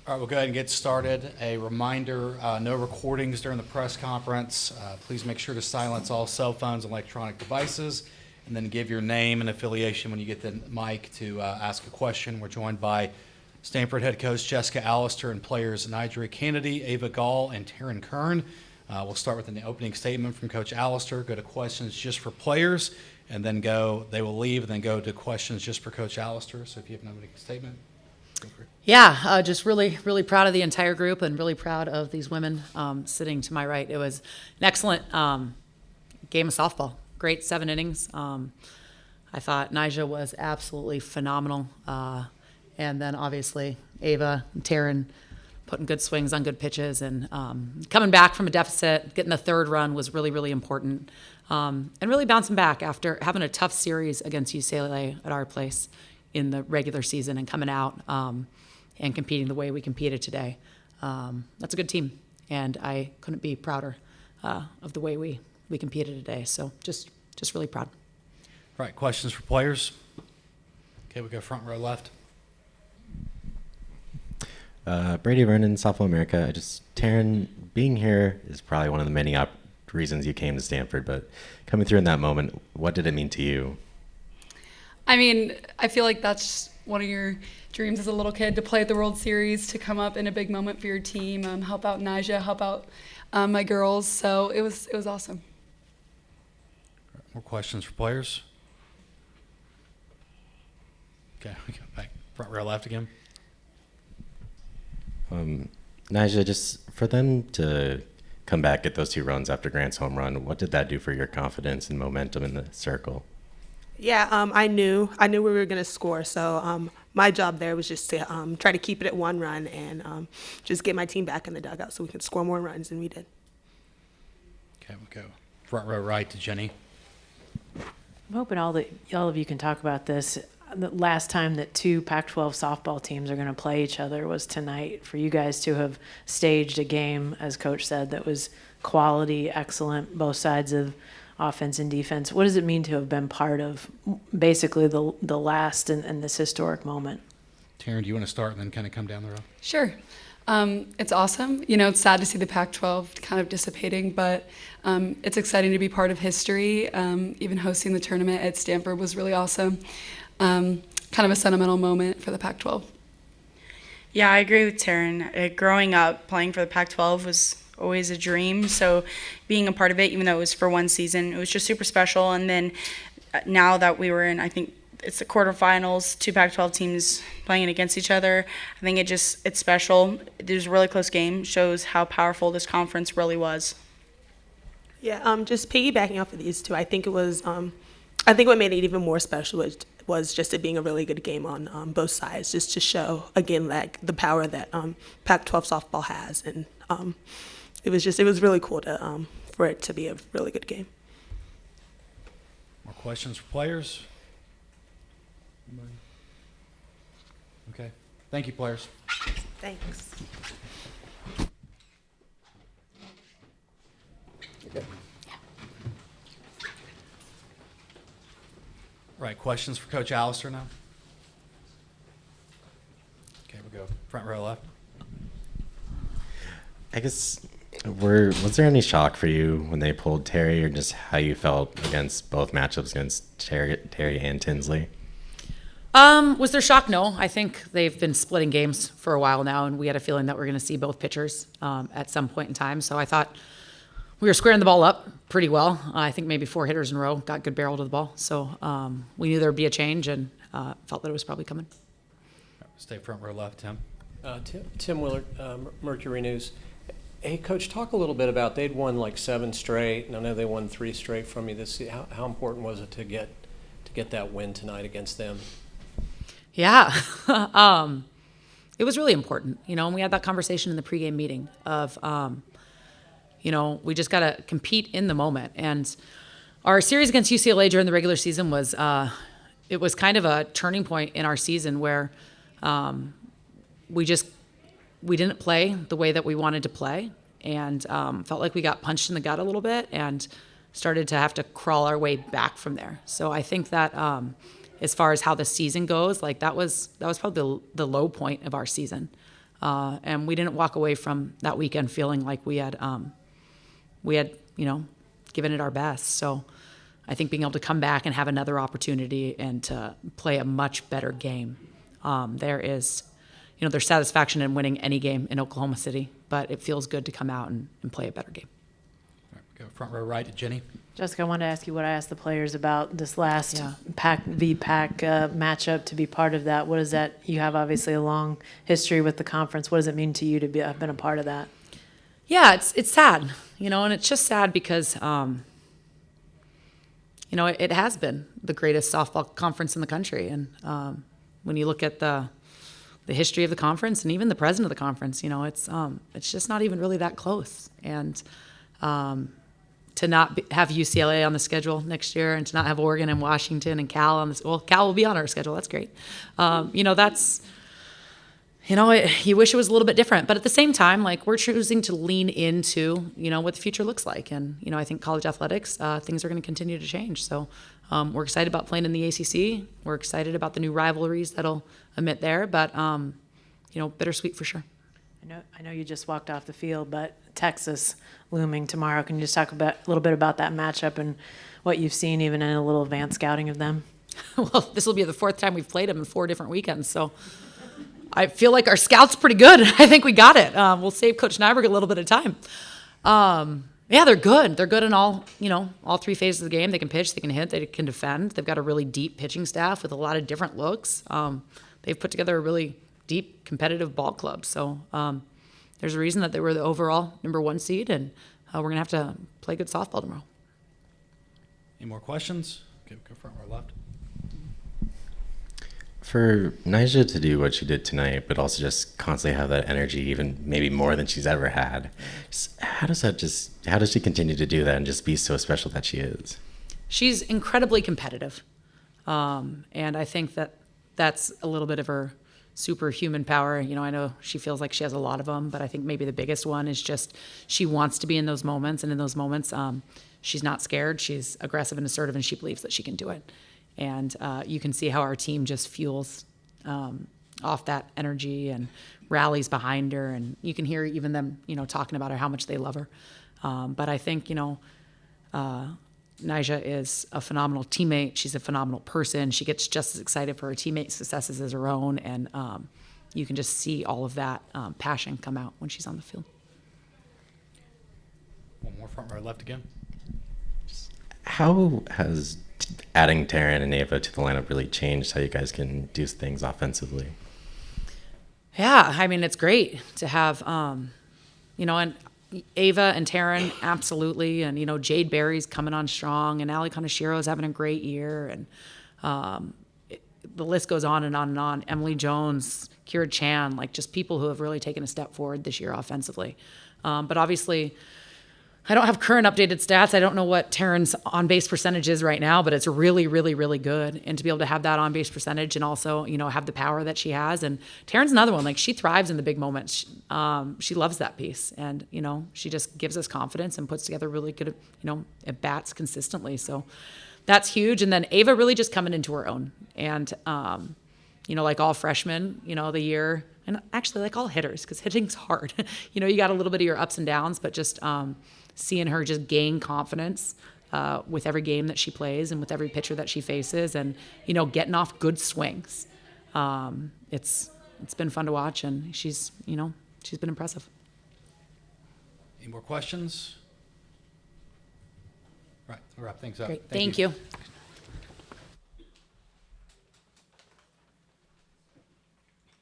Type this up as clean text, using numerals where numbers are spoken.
All right, we'll go ahead and get started. A reminder, no recordings during the press conference. Please make sure to silence all cell phones and electronic devices, and then give your name and affiliation when you get the mic to ask a question. We're joined by Stanford head coach Jessica Allister and players NiJaree Canady, Ava Gall, and Taryn Kern. We'll start with an opening statement from Coach Allister, go to questions just for players, and then they will leave and then go to questions just for Coach Allister. So if you have an opening statement. Yeah, just really, really proud of the entire group and really proud of these women sitting to my right. It was an excellent game of softball. Great 7 innings. I thought Nija was absolutely phenomenal. And then obviously Ava and Taryn putting good swings on good pitches. And coming back from a deficit, getting the 3rd run was really, really important. And really bouncing back after having a tough series against UCLA at our place in the regular season and coming out and competing the way we competed today. That's a good team, and I couldn't be prouder of the way we competed today. So just really proud. All right, questions for players? Okay, we go front row left. Brady Vernon, Softball America. Taryn, being here is probably one of the many reasons you came to Stanford, but coming through in that moment, what did it mean to you? I mean, I feel like that's one of your dreams as a little kid, to play at the World Series, to come up in a big moment for your team, help out Nija, help out my girls. So it was awesome. More questions for players? Okay, we go back front row left again. Nija, just for them to come back, get those 2 runs after Grant's home run, what did that do for your confidence and momentum in the circle? Yeah, I knew we were going to score, so my job there was just to try to keep it at 1 run and just get my team back in the dugout so we could score more runs, and we did. Okay, we'll go front row right to Jenny. I'm hoping all of you can talk about this. The last time that 2 Pac-12 softball teams are going to play each other was tonight. For you guys to have staged a game, as Coach said, that was quality, excellent, both sides of offense and defense. What does it mean to have been part of basically the last and this historic moment? Taryn, do you want to start and then kind of come down the row? Sure. It's awesome. You know, it's sad to see the Pac-12 kind of dissipating, but it's exciting to be part of history. Even hosting the tournament at Stanford was really awesome. Kind of a sentimental moment for the Pac-12. Yeah, I agree with Taryn. Growing up, playing for the Pac-12 was always a dream, so being a part of it, even though it was for 1 season, it was just super special. And then now that we were in, I think it's the quarterfinals, 2 Pac-12 teams playing against each other, I think it's special. There's a really close game, shows how powerful this conference really was. Yeah, just piggybacking off of these 2, I think I think what made it even more special was just it being a really good game on both sides, just to show again like the power that Pac-12 softball has, and it was really cool for it to be a really good game. More questions for players? Anybody? Okay. Thank you, players. Thanks. All right, questions for Coach Allister now? Okay, we'll go front row left. I guess, was there any shock for you when they pulled Terry, or just how you felt against both matchups against Terry and Tinsley? Was there shock? No. I think they've been splitting games for a while now, and we had a feeling that we're going to see both pitchers at some point in time. So I thought we were squaring the ball up pretty well. I think maybe 4 hitters in a row got good barrel to the ball. So we knew there would be a change, and felt that it was probably coming. Stay front row left, Tim. Tim Willard, Mercury News. Hey, Coach, talk a little bit about, they'd won like 7 straight, and I know they won 3 straight from you this season. How important was it to get that win tonight against them? Yeah. It was really important, and we had that conversation in the pregame meeting of, we just got to compete in the moment. And our series against UCLA during the regular season was, it was kind of a turning point in our season where we didn't play the way that we wanted to play, and felt like we got punched in the gut a little bit and started to have to crawl our way back from there. So I think that as far as how the season goes, like that was probably the low point of our season. And we didn't walk away from that weekend feeling like we had, given it our best. So I think being able to come back and have another opportunity and to play a much better game, there's satisfaction in winning any game in Oklahoma City, but it feels good to come out and play a better game. All right, go front row right to Jenny. Jessica, I wanted to ask you what I asked the players about this last Yeah. Pac v Pac matchup to be part of that. What is that? You have obviously a long history with the conference. What does it mean to you to have been a part of that? Yeah, it's sad, and it's just sad because, it has been the greatest softball conference in the country. And when you look at the history of the conference and even the president of the conference, it's just not even really that close. And to not have UCLA on the schedule next year and to not have Oregon and Washington and Cal on Cal will be on our schedule. That's great. You wish it was a little bit different, but at the same time, like, we're choosing to lean into, what the future looks like. And, I think college athletics, things are going to continue to change. So we're excited about playing in the ACC. We're excited about the new rivalries that'll emit there, but, bittersweet for sure. I know you just walked off the field, but Texas looming tomorrow. Can you just talk a little bit about that matchup and what you've seen even in a little advanced scouting of them? Well, this will be the fourth time we've played them in 4 different weekends. So I feel like our scout's pretty good. I think we got it. We'll save Coach Nyberg a little bit of time. Yeah, they're good. They're good in all 3 phases of the game. They can pitch, they can hit, they can defend. They've got a really deep pitching staff with a lot of different looks. They've put together a really deep competitive ball club. So there's a reason that they were the overall #1 seed, and we're going to have to play good softball tomorrow. Any more questions? Go front row left. For NiJaree to do what she did tonight, but also just constantly have that energy, even maybe more than she's ever had, how does she continue to do that and just be so special that she is? She's incredibly competitive. And I think that's a little bit of her superhuman power. I know she feels like she has a lot of them, but I think maybe the biggest one is just she wants to be in those moments. And in those moments, she's not scared. She's aggressive and assertive, and she believes that she can do it. And you can see how our team just fuels off that energy and rallies behind her. And you can hear even them, talking about her, how much they love her. But I think, NiJaree is a phenomenal teammate. She's a phenomenal person. She gets just as excited for her teammates' successes as her own. And you can just see all of that passion come out when she's on the field. One more front row left again. How has adding Taryn and Ava to the lineup really changed how you guys can do things offensively? Yeah, I mean, it's great to have, and Ava and Taryn, absolutely. And, Jade Berry's coming on strong, and Ali Kanashiro's having a great year. And the list goes on and on and on. Emily Jones, Kira Chan, like, just people who have really taken a step forward this year offensively. But obviously, I don't have current updated stats. I don't know what Taryn's on-base percentage is right now, but it's really, really, really good. And to be able to have that on-base percentage and also, have the power that she has. And Taryn's another one. Like, she thrives in the big moments. She loves that piece. And, she just gives us confidence and puts together really good, at-bats consistently. So that's huge. And then Ava really just coming into her own. And, like all freshmen, the year, and actually like all hitters, because hitting's hard. You got a little bit of your ups and downs, but just seeing her just gain confidence with every game that she plays and with every pitcher that she faces, and getting off good swings. It's been fun to watch, and she's been impressive. Any more questions? Right, we'll wrap things up. Great, thank you.